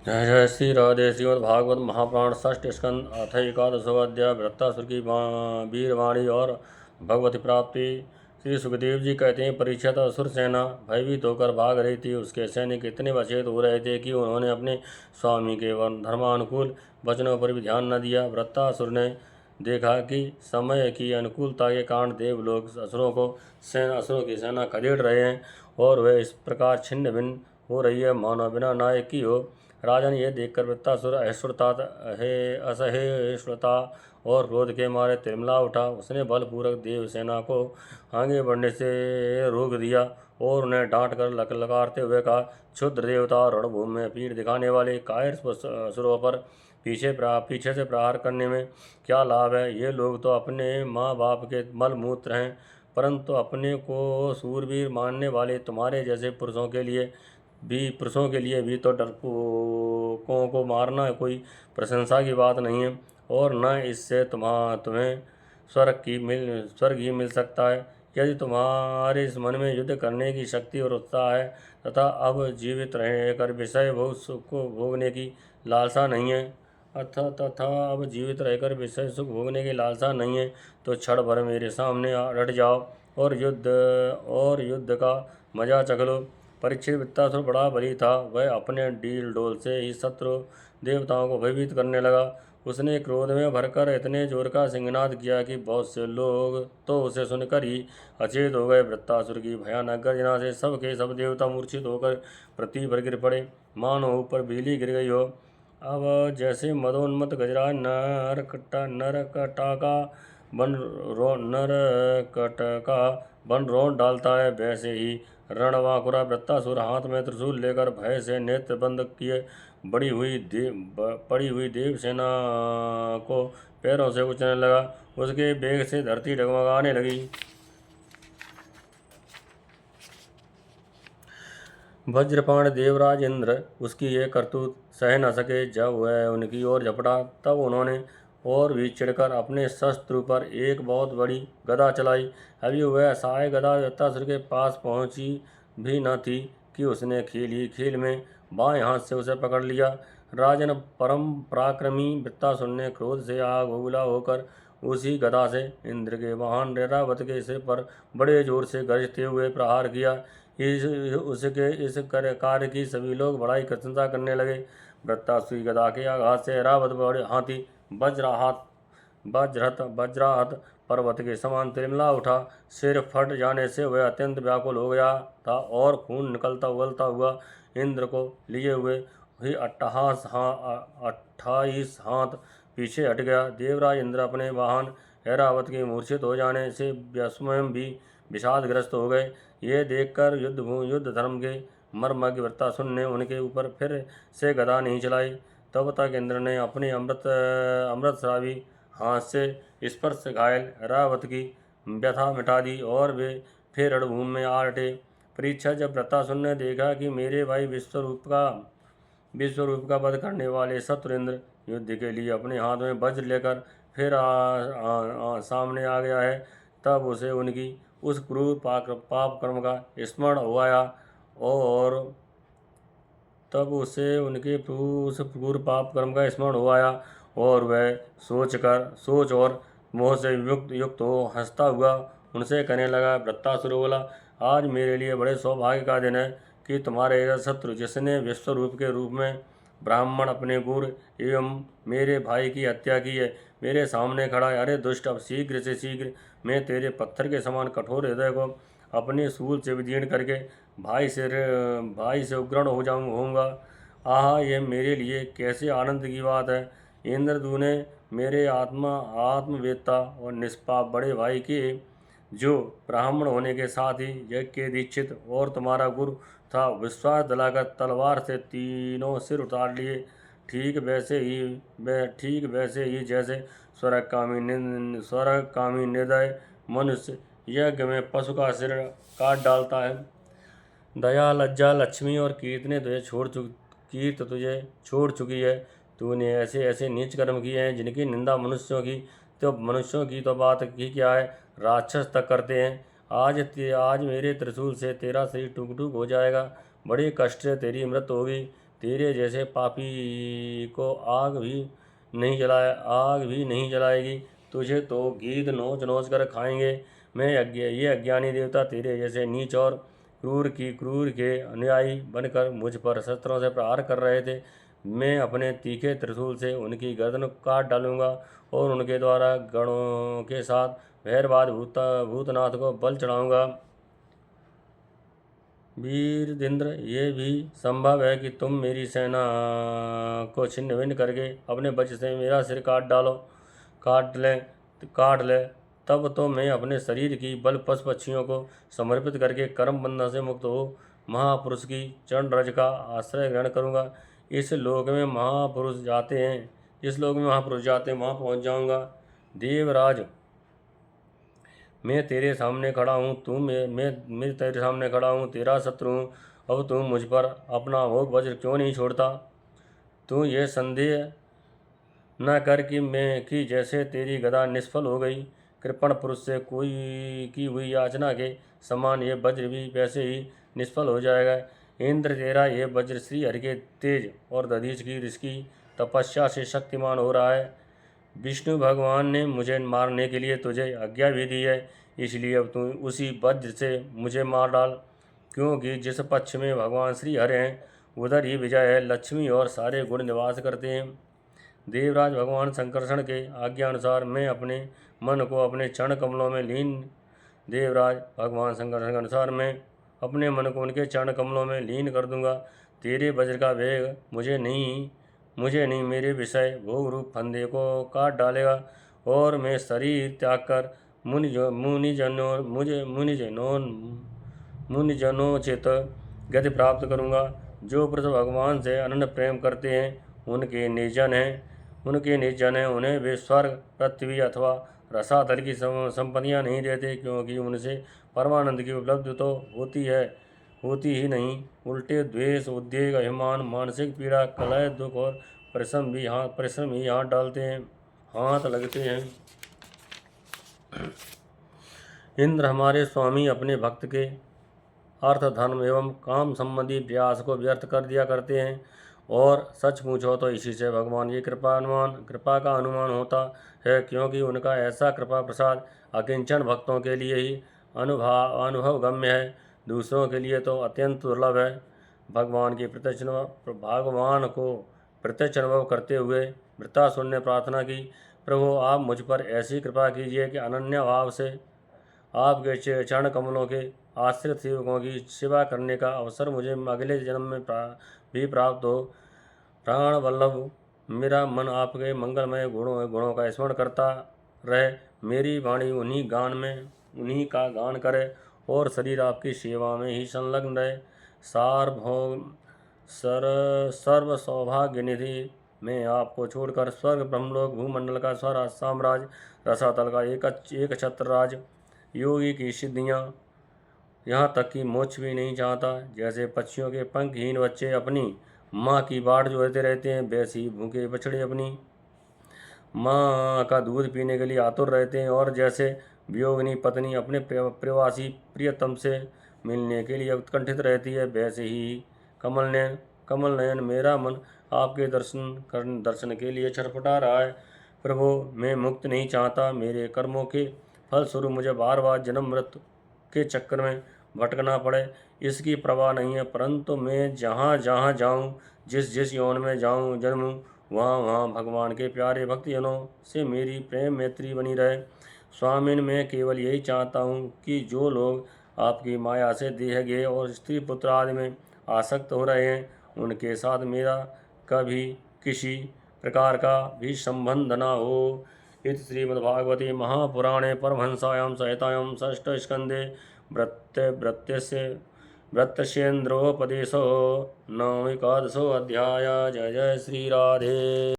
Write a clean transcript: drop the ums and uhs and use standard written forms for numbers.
जय जय श्री राधे। श्रीमद् भागवत महापुराण षष्ठ स्कंद अथ एकादशो अध्याय वृत्तासुर की वीरवाणी और भगवती प्राप्ति। श्री सुखदेव जी कहते हैं, परीक्षित असुर सेना भयभीत होकर भाग रही थी। उसके सैनिक इतने अचेत हो रहे थे कि उन्होंने अपने स्वामी के धर्मानुकूल वचनों पर भी ध्यान न दिया। वृत्तासुर ने देखा कि समय की अनुकूलता के कारण देवलोक असुरों की सेना खदेड़ रहे हैं और वह इस प्रकार छिन्न भिन्न हो रही है मानो बिना नायक की हो। राजन यह देखकर वृत्तासुर असहिष्णुता और क्रोध के मारे तिलमिला उठा। उसने बलपूर्वक देवसेना को आगे बढ़ने से रोक दिया और उन्हें डांट कर ललकारते हुए कहा, क्षुद्र देवता, रणभूमि में पीठ दिखाने वाले कायर असुरों पर पीछे से प्रहार करने में क्या लाभ है। ये लोग तो अपने माँ बाप के मलमूत्र हैं, परंतु अपने को सूरवीर मानने वाले तुम्हारे जैसे पुरुषों के लिए भी तो डरपोकों को मारना कोई प्रशंसा की बात नहीं है, और न इससे तुम्हें स्वर्ग ही मिल सकता है। यदि तुम्हारे इस मन में युद्ध करने की शक्ति और उत्साह है तथा अब जीवित रहकर विषय भोग सुख को भोगने की लालसा नहीं है अब जीवित रहकर विषय सुख भोगने की लालसा नहीं है, तो क्षण भर मेरे सामने डट जाओ और युद्ध का मजा चख लो। परीक्षित वृत्तासुर बड़ा बली था। वह अपने डील डोल से ही शत्रु देवताओं को भयभीत करने लगा। उसने क्रोध में भरकर इतने जोर का सिंहनाद किया कि बहुत से लोग तो उसे सुनकर ही अचेत हो गए। वृत्तासुर की भयानक गर्जना से सब के सब देवता मूर्छित होकर पृथ्वी पर गिर पड़े, मानो ऊपर बिजली गिर गई हो। अब जैसे मदोन्मत्त गजराज नरकटका बन रौंद डालता है, वैसे ही रणवांकुरा वृत्तासुर हाथ में त्रिशूल लेकर भय से नेत्र बंद किए पड़ी हुई देवसेना को पैरों से कुचलने लगा। उसके वेग से धरती डगमगाने लगी। वज्रपाण देवराज इंद्र उसकी यह करतूत सह न सके। जब वह उनकी ओर झपटा तब उन्होंने और भी चिढ़कर अपने शस्त्र पर एक बहुत बड़ी गदा चलाई। अभी वह असहाय गदा वृत्तासुर के पास पहुंची भी न थी कि उसने खेल ही खेल में बाएं हाथ से उसे पकड़ लिया। राजन परम पराक्रमी वृत्तासुर ने क्रोध से आग बबूला होकर उसी गदा से इंद्र के वाहन ऐरावत के सिर पर बड़े जोर से गरजते हुए प्रहार किया। उसके इस कार्य की सभी लोग बड़ाई प्रशंसा करने लगे। वृत्तासुर गदा के आघात से ऐरावत बड़े हाथी वज्राहत पर्वत के समान तिलमिला उठा। सिर फट जाने से वह अत्यंत व्याकुल हो गया था और खून निकलता उगलता हुआ इंद्र को लिए हुए ही 28 हाथ पीछे हट गया। देवराज इंद्र अपने वाहन ऐरावत के मूर्छित हो जाने से स्वयं भी विषादग्रस्त हो गए। ये देखकर युद्ध धर्म के मर्मज्ञ वृत्तासुर ने उनके ऊपर फिर से गदा नहीं चलाई। तब तक इंद्र ने अपने अमृतस्रावी हाथ से स्पर्श घायल ऐरावत की व्यथा मिटा दी और वे फिर रणभूमि में आ डटे। परीक्षा जब वृत्तासुर ने देखा कि मेरे भाई विश्वरूप का वध करने वाले शत्रु इंद्र युद्ध के लिए अपने हाथ में वज्र लेकर फिर सामने आ गया है, तब उसे उनकी उस क्रूर पाप कर्म का स्मरण हो आया और वह सोच और मोह से युक्त हो हंसता हुआ उनसे कहने लगा। वृत्तासुर बोला, आज मेरे लिए बड़े सौभाग्य का दिन है कि तुम्हारे शत्रु, जिसने विश्वरूप के रूप में ब्राह्मण अपने गुरु एवं मेरे भाई की हत्या की है, मेरे सामने खड़ा है। अरे दुष्ट, अब शीघ्र से शीघ्र मैं तेरे पत्थर के समान कठोर हृदय को अपने सूल से विदीर्ण करके भाई से उग्रण होऊंगा। आहा, यह मेरे लिए कैसे आनंद की बात है। इंद्र, तूने मेरे आत्मवेत्ता और निष्पाप बड़े भाई के, जो ब्राह्मण होने के साथ ही यज्ञ के दीक्षित और तुम्हारा गुरु था, विश्वास दिलाकर तलवार से तीनों सिर उतार लिए। ठीक वैसे ही जैसे स्वर्गकामी निर्दय मनुष्य यज्ञ में पशु का सिर काट डालता है। दया, लज्जा, लक्ष्मी और कीर्त तुझे छोड़ चुकी है। तूने ऐसे ऐसे नीच कर्म किए हैं जिनकी निंदा मनुष्यों की तो बात की क्या है, राक्षस तक करते हैं। आज मेरे त्रिशूल से तेरा शरीर टुक टुक हो जाएगा। बड़े कष्ट से तेरी मृत्यु होगी। तेरे जैसे पापी को आग भी नहीं जलाएगी। तुझे तो गीध नोच नोच कर खाएंगे। ये अज्ञानी देवता तेरे जैसे नीच और क्रूर के अनुयायी बनकर मुझ पर शस्त्रों से प्रहार कर रहे थे। मैं अपने तीखे त्रिशूल से उनकी गर्दन काट डालूंगा और उनके द्वारा गणों के साथ भैरवाद भूतनाथ को बल चढ़ाऊंगा। वीरदिंद्र, ये भी संभव है कि तुम मेरी सेना को छिन्न भिन्न करके अपने वज्र से मेरा सिर काट ले। तब तो मैं अपने शरीर की बल पशु पक्षियों को समर्पित करके कर्म बंधन से मुक्त हो महापुरुष की चरण रज का आश्रय ग्रहण करूंगा। इस लोक में महापुरुष जाते हैं वहाँ पहुँच जाऊंगा। देवराज, मैं तेरे सामने खड़ा हूँ मैं तेरे सामने खड़ा हूँ, तेरा शत्रु हूँ। अब तू मुझ पर अपना अमोघ वज्र क्यों नहीं छोड़ता? तू यह संदेह न कर कि जैसे तेरी गदा निष्फल हो गई, कृपण पुरुष से कोई की हुई याचना के समान ये वज्र भी वैसे ही निष्फल हो जाएगा। इंद्र, तेरा ये वज्र श्री हरि के तेज और दधीच की ऋषि की तपस्या से शक्तिमान हो रहा है। विष्णु भगवान ने मुझे मारने के लिए तुझे आज्ञा भी दी है, इसलिए अब तू उसी वज्र से मुझे मार डाल, क्योंकि जिस पक्ष में भगवान श्री हरि हैं उधर ही विजय है, लक्ष्मी और सारे गुण निवास करते हैं। देवराज, भगवान संकर्षण के आज्ञा अनुसार मैं अपने मन को अपने चरण कमलों में लीन देवराज, भगवान संकर्षण के अनुसार मैं अपने मन को उनके चरण कमलों में लीन कर दूंगा। तेरे वज्र का वेग मुझे नहीं मेरे विषय भोग रूप फंदे को काट डालेगा और मैं शरीर त्याग कर मुनिजनोचित गति प्राप्त करूंगा। जो पुरुष भगवान से अनन्य प्रेम करते हैं उनके निर्जन हैं, उन्हें वे स्वर्ग, पृथ्वी अथवा रसातल की संपत्तियां नहीं देते, क्योंकि उनसे परमानंद की उपलब्धि तो होती ही नहीं, उल्टे द्वेष, उद्वेग, अभिमान, मानसिक पीड़ा, कलह, दुख और परिश्रम ही हाथ लगते हैं। इंद्र, हमारे स्वामी अपने भक्त के अर्थ, धर्म एवं काम संबंधी प्रयास को व्यर्थ कर दिया करते हैं, और सच पूछो तो इसी से भगवान की कृपा का अनुमान होता है, क्योंकि उनका ऐसा कृपा प्रसाद अकिंचन भक्तों के लिए ही अनुभव गम्य है, दूसरों के लिए तो अत्यंत दुर्लभ है। भगवान को प्रत्यक्ष अनुभव करते हुए वृत्तासुर ने प्रार्थना की, प्रभु आप मुझ पर ऐसी कृपा कीजिए कि अनन्य भाव से आपके चरण कमलों के आश्रित सेवकों की सेवा करने का अवसर मुझे अगले जन्म में भी प्राप्त हो। प्राण वल्लभ, मेरा मन आपके मंगलमय गुणों का स्मरण करता रहे, मेरी वाणी उन्हीं का गान करे और शरीर आपकी सेवा में ही संलग्न रहे। सर्व सौभाग्य निधि, मैं आपको छोड़कर स्वर्ग, ब्रह्मलोक, भूमंडल का सारा साम्राज्य, रसातल का एक छत्र राज, योगी की सिद्धियाँ, यहाँ तक कि मोक्ष भी नहीं चाहता। जैसे पक्षियों के पंखहीन बच्चे अपनी माँ की बाट जोहते रहते हैं, वैसे ही भूखे बछड़े अपनी माँ का दूध पीने के लिए आतुर रहते हैं, और जैसे वियोगिनी पत्नी अपने प्रवासी प्रियतम से मिलने के लिए उत्कंठित रहती है, वैसे ही कमल नयन मेरा मन आपके दर्शन के लिए छटपटा रहा है। प्रभु, मैं मुक्त नहीं चाहता, मेरे कर्मों के फलस्वरूप मुझे बार बार जन्म मृत्यु के चक्कर में भटकना पड़े, इसकी परवाह नहीं है, परंतु मैं जहाँ जाऊँ, जिस यौन में जन्मूँ, वहाँ भगवान के प्यारे भक्तजनों से मेरी प्रेम मैत्री बनी रहे। स्वामिन, मैं केवल यही चाहता हूँ कि जो लोग आपकी माया से देह गेह और स्त्री पुत्र आदि में आसक्त हो रहे हैं, उनके साथ मेरा कभी किसी प्रकार का भी संबंध न हो। इति श्रीमद्भागवते महापुराणे परमहंसायां संहितायां षष्ठस्कन्धे व्रतस्येन्द्रोपदेशो नवमेकादशो अध्याय। जय जय श्री राधे।